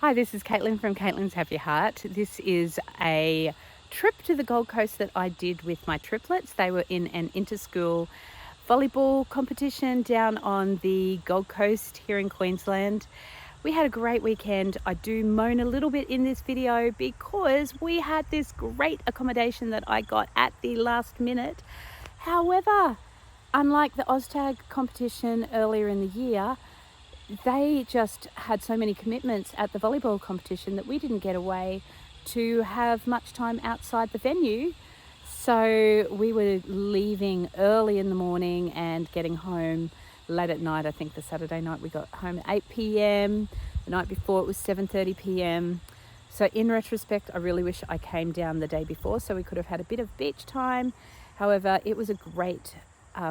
Hi, this is Caitlin from Caitlin's Happy Heart. This is a trip to the Gold Coast that I did with my triplets. They were in an inter-school volleyball competition down on the Gold Coast here in Queensland. We had a great weekend. I do moan a little bit in this video because we had this great accommodation that I got at the last minute. However, unlike the OzTag competition earlier in the year, they just had so many commitments at the volleyball competition that we didn't get away to have much time outside the venue. So we were leaving early in the morning and getting home late at night. I think the Saturday night we got home at 8 p.m. The night before it was 7:30 p.m. So in retrospect, I really wish I came down the day before so we could have had a bit of beach time. However, it was a great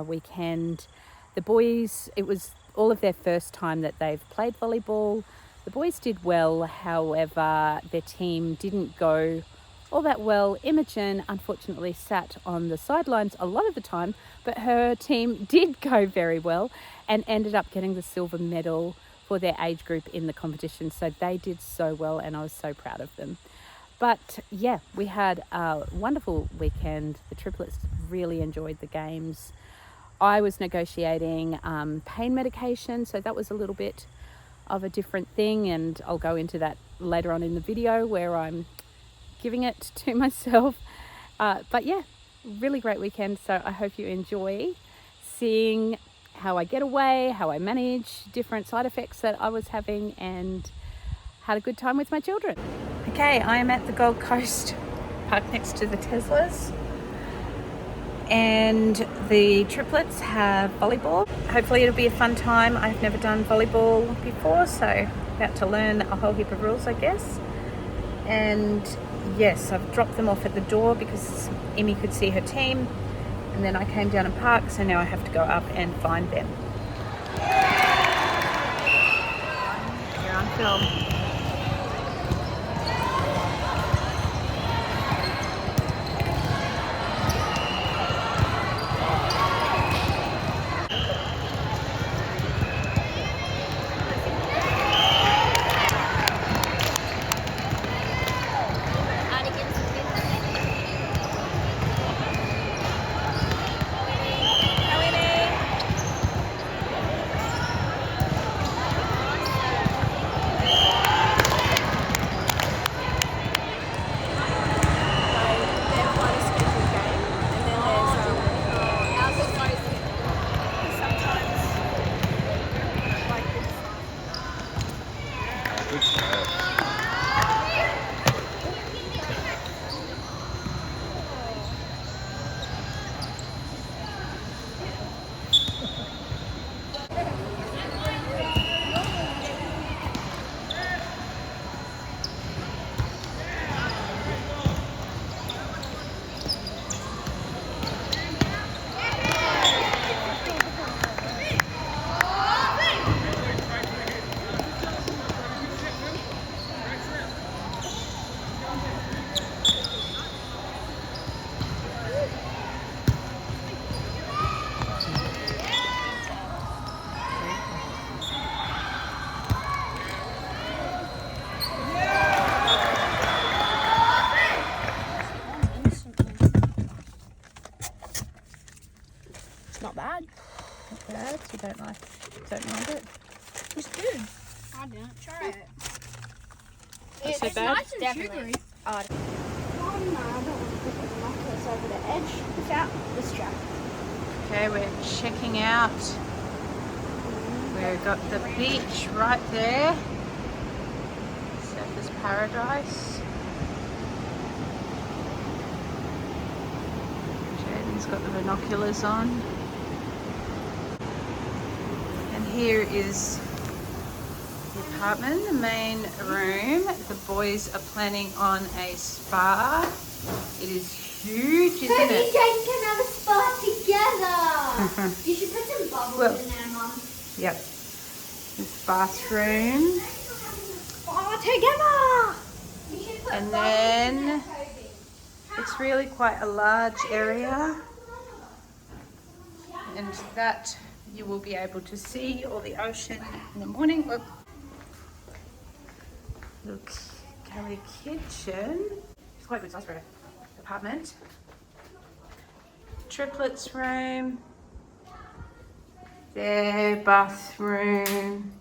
weekend. The boys, it was all of their first time that they've played volleyball. The boys did well, however, their team didn't go all that well. Imogen unfortunately sat on the sidelines a lot of the time, but her team did go very well and ended up getting the silver medal for their age group in the competition. So they did so well and I was so proud of them. But yeah, we had a wonderful weekend. The triplets really enjoyed the games. I was negotiating pain medication, so that was a little bit of a different thing, and I'll go into that later on in the video where I'm giving it to myself. But yeah, really great weekend, so I hope you enjoy seeing how I get away, how I manage different side effects that I was having, and had a good time with my children. Okay, I am at the Gold Coast, parked next to the Teslas. And the triplets have volleyball. Hopefully it'll be a fun time. I've never done volleyball before, so about to learn a whole heap of rules, I guess. And yes, I've dropped them off at the door because Emmy could see her team, and then I came down and parked, so now I have to go up and find them. You're on film. Not bad. Not bad. You don't mind it? It's good. I didn't try it. It's so it's bad? nice and sugary. Oh no, I don't want to put the binoculars over the edge without the strap. Okay, we're checking out. We've got the beach right there. Surfers Paradise. Jaden's got the binoculars on. And here is the apartment, the main room. The boys are planning on a spa. It is huge, isn't Maybe it? Jaden can have a spa together. You should put some bubbles in there, Mum. Yep. This bathroom. Spa together. You should put And bubbles in then there, Toby. it's really quite a large area. And that you will be able to see all the ocean in the morning. Look. Little galley kitchen. It's quite a good size for an apartment. Triplets room. Their bathroom.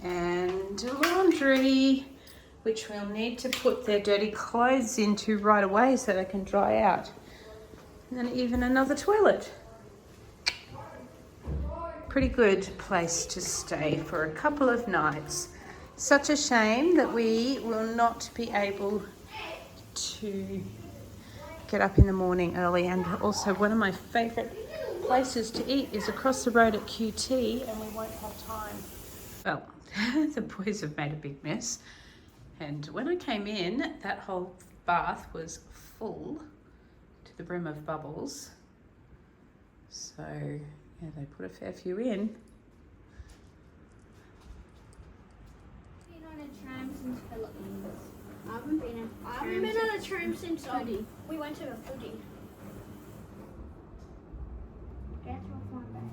And a laundry, which we'll need to put their dirty clothes into right away so they can dry out. And then even another toilet. Pretty good place to stay for a couple of nights. Such a shame that we will not be able to get up in the morning early. And also one of my favourite places to eat is across the road at QT, and we won't have time. Well, the boys have made a big mess. And when I came in, that whole bath was full to the brim of bubbles. So, yeah, they put a fair few in. Been on a tram since Philippines. I haven't been on a tram since we went to a footy. Get off my bed.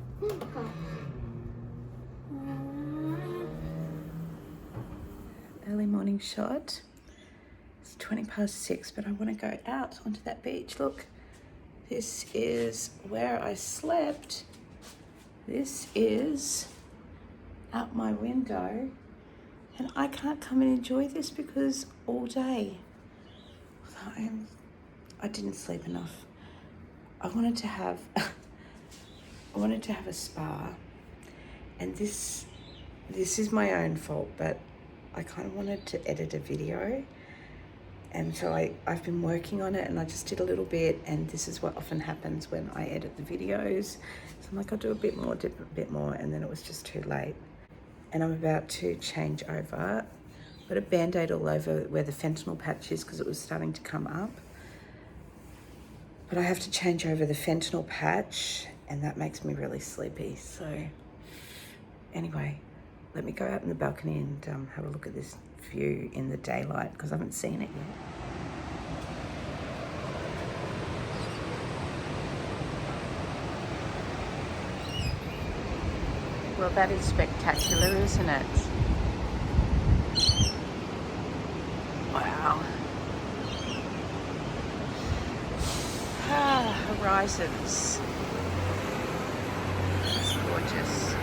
Early morning shot. It's 6:20, but I want to go out onto that beach. Look, this is where I slept. This is out my window, and I can't come and enjoy this because all day I didn't sleep enough. I wanted to have a spa, and this is my own fault, but I kind of wanted to edit a video, and so I've been working on it, and I just did a little bit, and this is what often happens when I edit the videos. So I'm like, I'll do a bit more, and then it was just too late. And I'm about to change over. Got a band-aid all over where the fentanyl patch is because it was starting to come up. But I have to change over the fentanyl patch, and that makes me really sleepy. So anyway, let me go out in the balcony and have a look at this view in the daylight because I haven't seen it yet. Well, that is spectacular, isn't it? Wow. Horizons. It's gorgeous.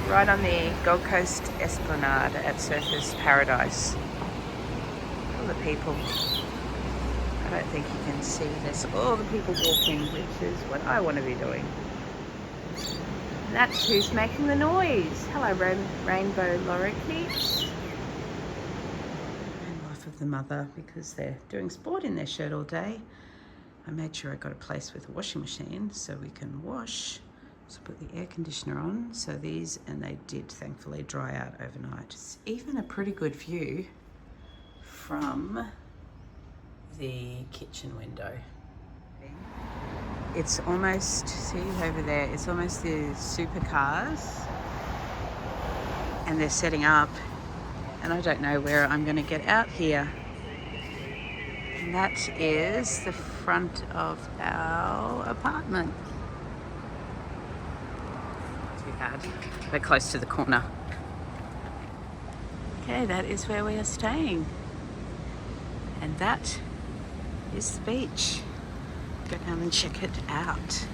Right on the Gold Coast Esplanade at Surfers Paradise. All the people. I don't think you can see this. All the people walking, which is what I want to be doing. And that's who's making the noise. Hello, rainbow lorikeets. And life of the mother, because they're doing sport in their shirt all day. I made sure I got a place with a washing machine so we can wash. So put the air conditioner on. So these, and they did thankfully dry out overnight. It's even a pretty good view from the kitchen window. It's almost, see over there, it's almost the supercars, and they're setting up, and I don't know where I'm going to get out here. And that is the front of our apartment. Too bad. We're close to the corner. Okay, that is where we are staying. And that is the beach. Go down and check it out.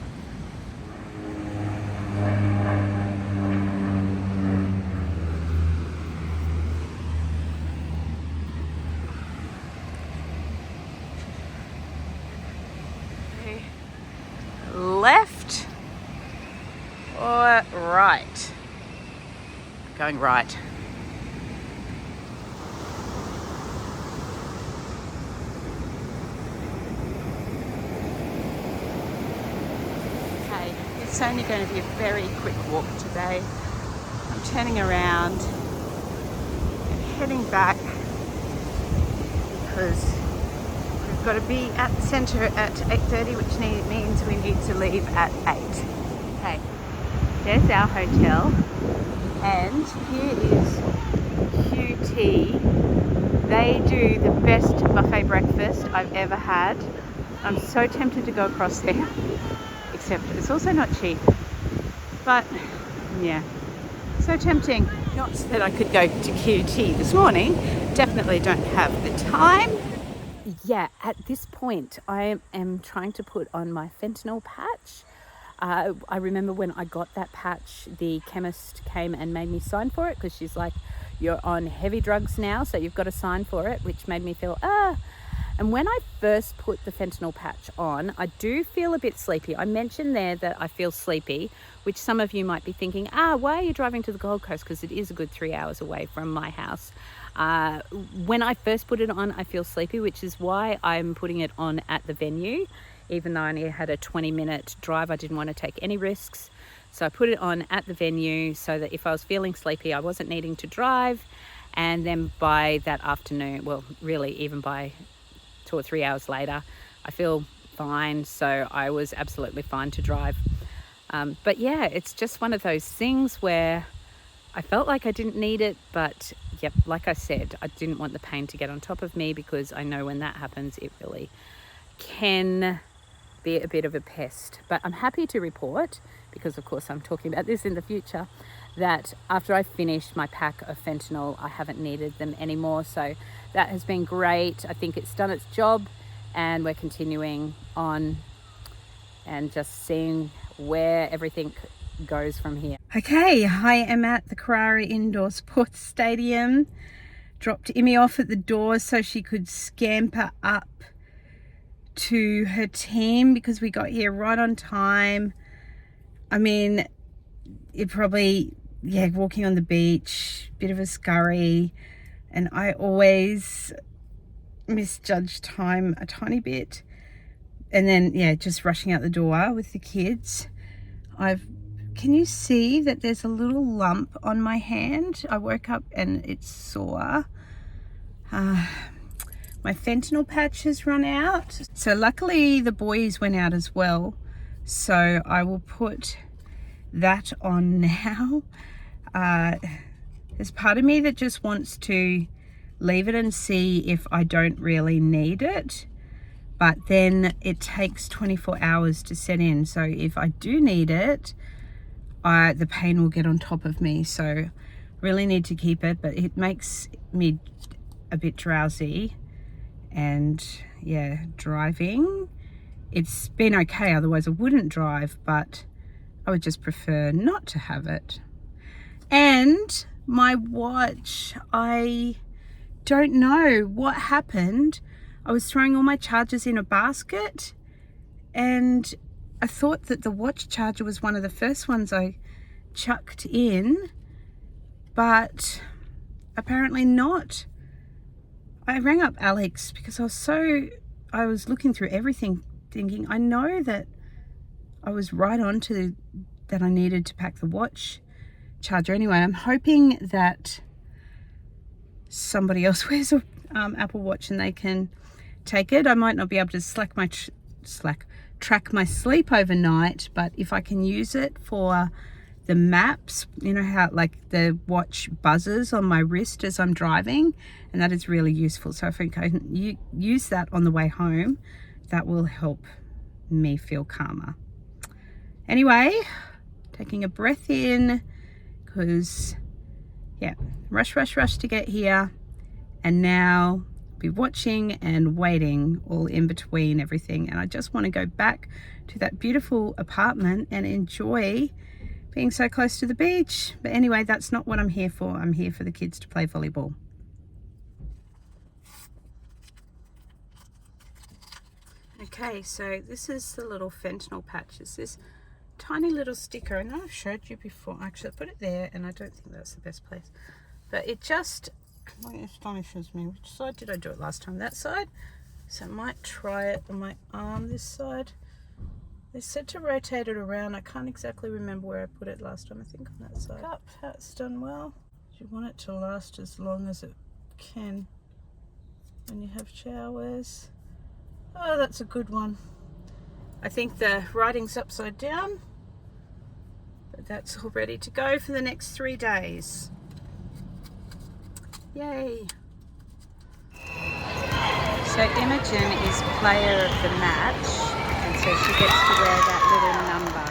Okay. Left or right? Going right. It's only going to be a very quick walk today. I'm turning around and heading back because we've got to be at the centre at 8:30, which means we need to leave at 8. Okay, there's our hotel, and here is QT. They do the best buffet breakfast I've ever had. I'm so tempted to go across there. Except it's also not cheap, but yeah, so tempting. Not that I could go to QT this morning, definitely don't have the time. Yeah, at this point, I am trying to put on my fentanyl patch. I remember when I got that patch, the chemist came and made me sign for it because she's like, you're on heavy drugs now, so you've got to sign for it, which made me feel, And when I first put the fentanyl patch on, I do feel a bit sleepy. I mentioned there that I feel sleepy, which some of you might be thinking, why are you driving to the Gold Coast? Because it is a good 3 hours away from my house. When I first put it on, I feel sleepy, which is why I'm putting it on at the venue. Even though I only had a 20-minute drive, I didn't want to take any risks. So I put it on at the venue so that if I was feeling sleepy, I wasn't needing to drive. And then by that afternoon, well, really even by 2 or 3 hours later, I feel fine. So I was absolutely fine to drive. But yeah, it's just one of those things where I felt like I didn't need it, but yep, like I said, I didn't want the pain to get on top of me because I know when that happens, it really can be a bit of a pest. But I'm happy to report, because of course I'm talking about this in the future, that after I finished my pack of fentanyl, I haven't needed them anymore. So that has been great. I think it's done its job, and we're continuing on and just seeing where everything goes from here. Okay, I am at the Carrara Indoor Sports Stadium. Dropped Immy off at the door so she could scamper up to her team because we got here right on time. I mean, it probably, walking on the beach, bit of a scurry, and I always misjudge time a tiny bit. And then, just rushing out the door with the kids. Can you see that there's a little lump on my hand? I woke up and it's sore. My fentanyl patch has run out. So luckily the boys went out as well. So I will put that on now. There's part of me that just wants to leave it and see if I don't really need it. But then it takes 24 hours to set in. So if I do need it, the pain will get on top of me. So really need to keep it, but it makes me a bit drowsy. And driving, it's been okay, otherwise I wouldn't drive, but I would just prefer not to have it. And my watch, I don't know what happened. I was throwing all my chargers in a basket, and I thought that the watch charger was one of the first ones I chucked in, but apparently not. I rang up Alex because I was looking through everything thinking, I know that I was right on to that I needed to pack the watch charger. Anyway, I'm hoping that somebody else wears a Apple Watch and they can take it. I might not be able to track my sleep overnight, but if I can use it for the maps, you know how like the watch buzzes on my wrist as I'm driving, and that is really useful. So if I can use that on the way home, that will help me feel calmer. Anyway, taking a breath in, because rush to get here, and now be watching and waiting all in between everything. And I just want to go back to that beautiful apartment and enjoy being so close to the beach. But anyway, that's not what I'm here for. I'm here for the kids to play volleyball. Okay, so this is the little fentanyl patch. It's this tiny little sticker. I know I've showed you before. Actually, I put it there, and I don't think that's the best place. But it just astonishes me. Which side did I do it last time? That side? So I might try it on my arm, this side. They said to rotate it around. I can't exactly remember where I put it last time. I think on that side. Up, that's done well. You want it to last as long as it can when you have showers. Oh, that's a good one. I think the writing's upside down, but that's all ready to go for the next 3 days. Yay. So Imogen is player of the match. And so she gets to wear that little number.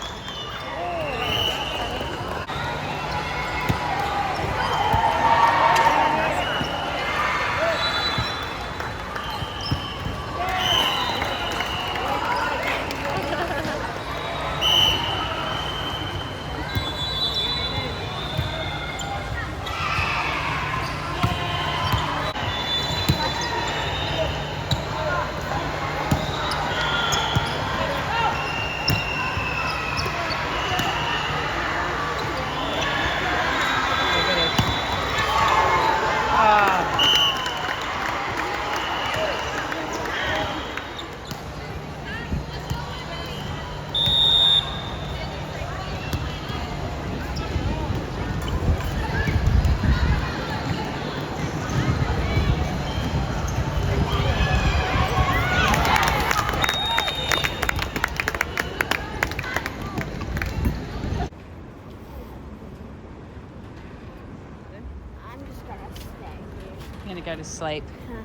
You're going to go to sleep. Yeah.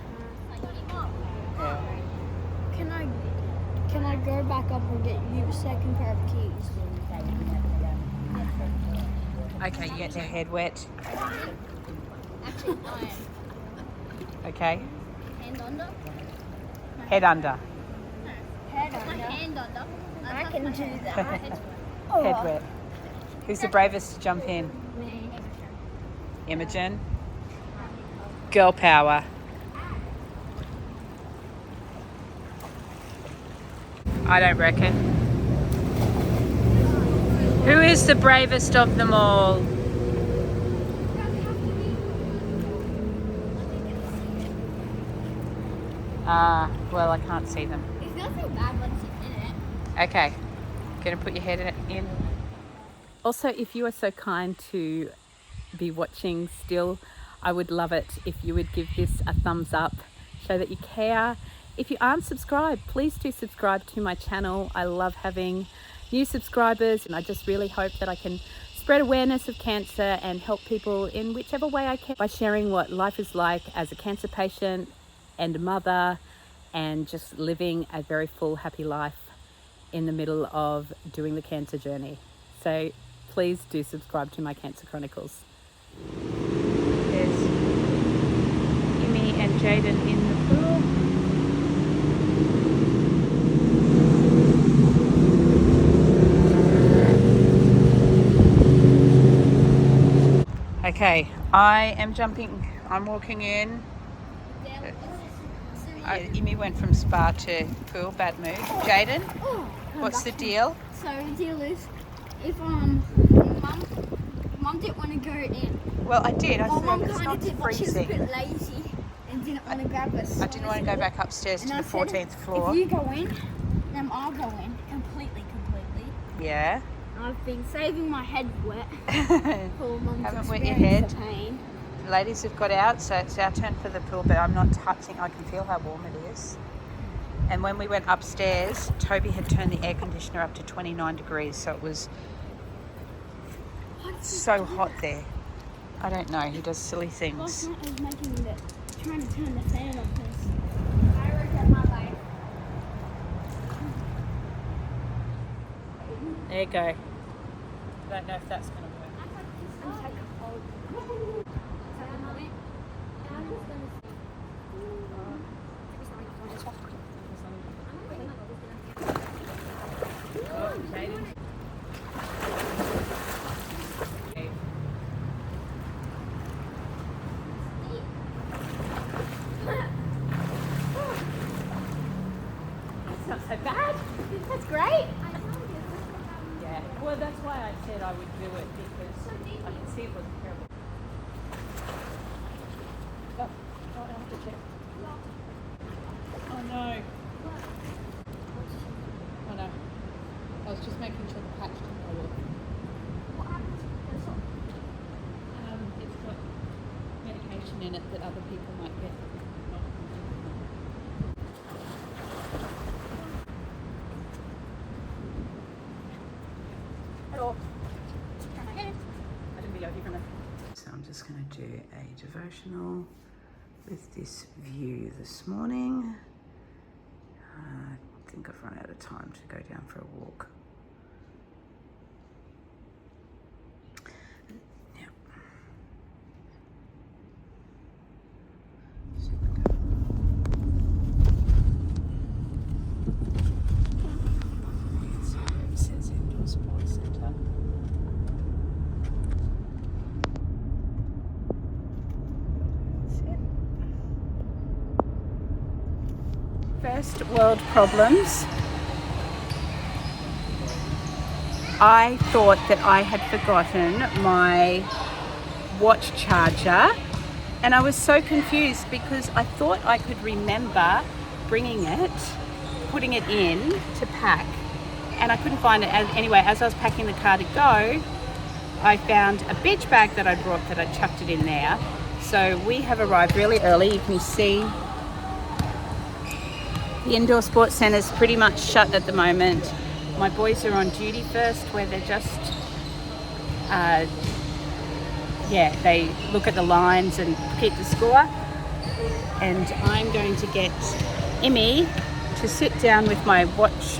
Can I go back up and get you a second pair of keys? Okay, you get your head wet. Actually, I am. Okay. Hand under? Head under. Head under. My hand under. I can do that. Head wet. Who's the bravest to jump in? Me. Imogen. Girl power. I don't reckon. Who is the bravest of them all? Well, I can't see them. It's nothing bad once you're in it. Okay. Gonna put your head in. Also, if you are so kind to be watching still, I would love it if you would give this a thumbs up, show that you care. If you aren't subscribed, please do subscribe to my channel. I love having new subscribers, and I just really hope that I can spread awareness of cancer and help people in whichever way I can by sharing what life is like as a cancer patient and a mother, and just living a very full, happy life in the middle of doing the cancer journey. So please do subscribe to my Cancer Chronicles. There's Imi and Jaden in the pool. Okay, I am jumping. I'm walking in. Imi went from spa to pool, bad mood. Jaden, what's the deal? So the deal is, if mum didn't want to go in. Well, I did. I Mum thought it's kind not of did, but she was a freezing. bit lazy and didn't want to grab us. I didn't want to go back upstairs to the 14th floor. If you go in, then I'll go in completely. Yeah. I've been saving my head wet for mum to Haven't wet your head. experience the pain. The ladies have got out, so it's our turn for the pool, but I'm not touching. I can feel how warm it is. And when we went upstairs, Toby had turned the air conditioner up to 29 degrees, so it was so hot there. I don't know, he does silly Last things. night I was trying to turn the fan on because I reckon my life. There you go. I don't know if that's going to work. Not so bad. That's great. Yeah. Well, that's why I said I would do it, because I can see it wasn't terrible. Oh, I have to check. Oh no. Oh no. I was just making sure the patch didn't go off. What happened? It's got medication in it that other people might get. So I'm just going to do a devotional with this view this morning. I think I've run out of time to go down for a walk. Yeah. It says Indoor Sports Centre. First world problems. I thought that I had forgotten my watch charger, and I was so confused because I thought I could remember bringing it, putting it in to pack, and I couldn't find it. Anyway, as I was packing the car to go, I found a beach bag that I brought that I chucked it in there. So we have arrived really early. You can see the indoor sports centre is pretty much shut at the moment. My boys are on duty first, where they're just, they look at the lines and keep the score. and I'm going to get Emmy to sit down with my watch.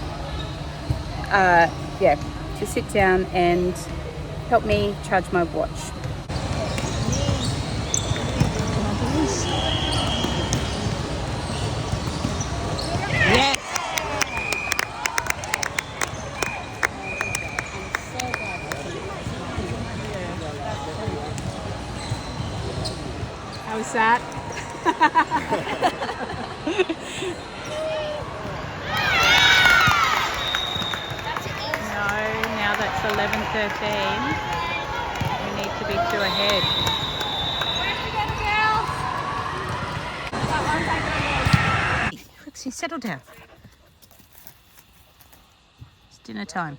To sit down and help me charge my watch. Yes. How was that? No, now that's 11:13. We need to be 2 ahead. Roxy, settle down. It's dinner time.